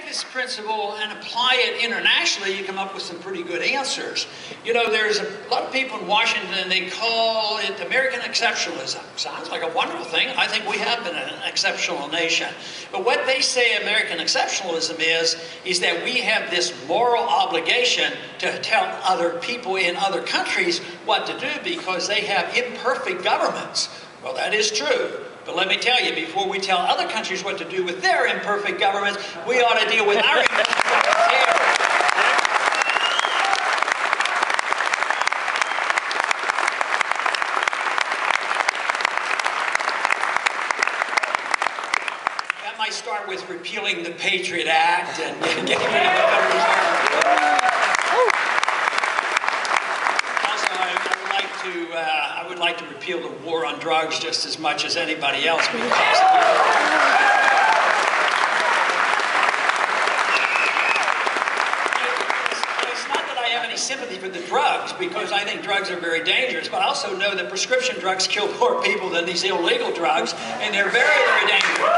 this principle and apply it internationally, you come up with some pretty good answers. You know, there's a lot of people in Washington, they call it American exceptionalism. Sounds like a wonderful thing. I think we have been an exceptional nation. But what they say American exceptionalism is that we have this moral obligation to tell other people in other countries what to do because they have imperfect governments. Well, that is true. But let me tell you, before we tell other countries what to do with their imperfect governments, we ought to deal with our imperfect governments. That might start with repealing the Patriot Act and getting rid of the Federal Reserve. I would like to repeal the war on drugs just as much as anybody else. It's not that I have any sympathy for the drugs, because I think drugs are very dangerous, but I also know that prescription drugs kill more people than these illegal drugs, and they're very, very dangerous.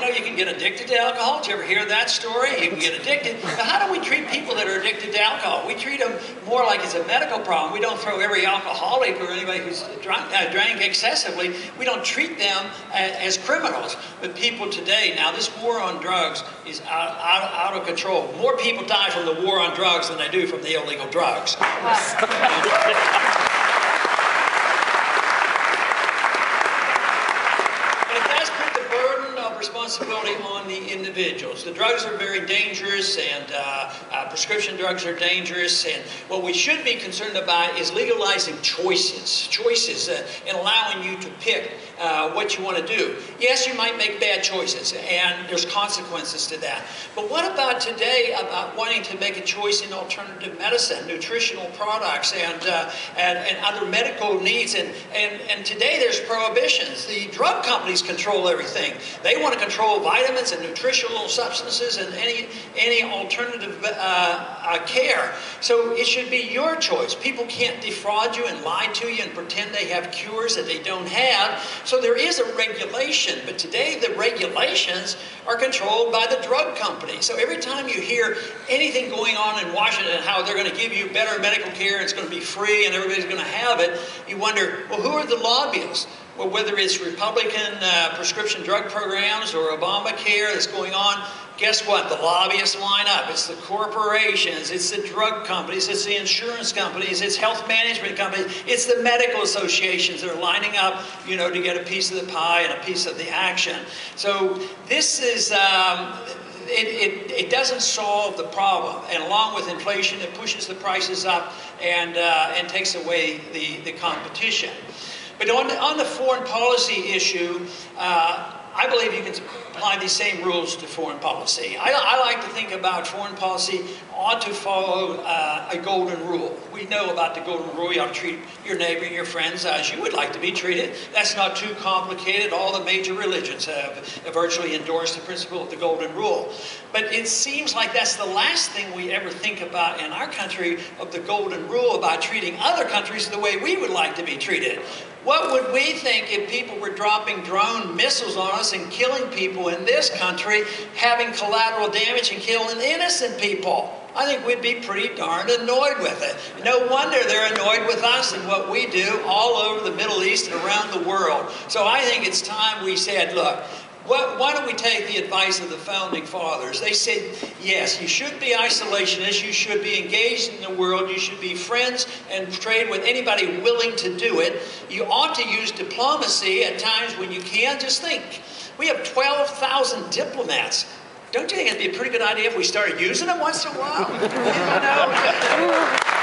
You can get addicted to alcohol. Did you ever hear that story? You can get addicted. But how do we treat people that are addicted to alcohol? We treat them more like it's a medical problem. We don't throw every alcoholic or anybody who's drank excessively, we don't treat them as criminals. But people today, now this war on drugs is out of control. More people die from the war on drugs than they do from the illegal drugs. Responsibility on the individuals. The drugs are very dangerous, and prescription drugs are dangerous, and what we should be concerned about is legalizing choices and allowing you to pick what you want to do. Yes, you might make bad choices, and there's consequences to that. But what about today about wanting to make a choice in alternative medicine, nutritional products, and other medical needs? And today there's prohibitions. The drug companies control everything. They want to control vitamins and nutritional substances and any alternative care. So it should be your choice. People can't defraud you and lie to you and pretend they have cures that they don't have. So there is a regulation, but today the regulations are controlled by the drug company. So every time you hear anything going on in Washington, how they're going to give you better medical care and it's going to be free and everybody's going to have it, you wonder, well, who are the lobbyists? Well, whether it's Republican prescription drug programs or Obamacare that's going on, guess what? The lobbyists line up. It's the corporations, it's the drug companies, it's the insurance companies, it's health management companies, it's the medical associations that are lining up, you know, to get a piece of the pie and a piece of the action. So this is, it doesn't solve the problem. And along with inflation, it pushes the prices up and takes away the competition. But on the foreign policy issue, I believe you can apply these same rules to foreign policy. I like to think about foreign policy ought to follow a golden rule. We know about the golden rule. You ought to treat your neighbor and your friends as you would like to be treated. That's not too complicated. All the major religions have virtually endorsed the principle of the golden rule. But it seems like that's the last thing we ever think about in our country, of the golden rule about treating other countries the way we would like to be treated. What would we think if people were dropping drone missiles on us and killing people in this country, having collateral damage and killing innocent people? I think we'd be pretty darn annoyed with it. No wonder they're annoyed with us and what we do all over the Middle East and around the world. So I think it's time we said, look, why don't we take the advice of the Founding Fathers? They said, yes, you should be isolationist, you should be engaged in the world, you should be friends and trade with anybody willing to do it. You ought to use diplomacy at times when you can. Just think, we have 12,000 diplomats. Don't you think it'd be a pretty good idea if we started using them once in a while? You know?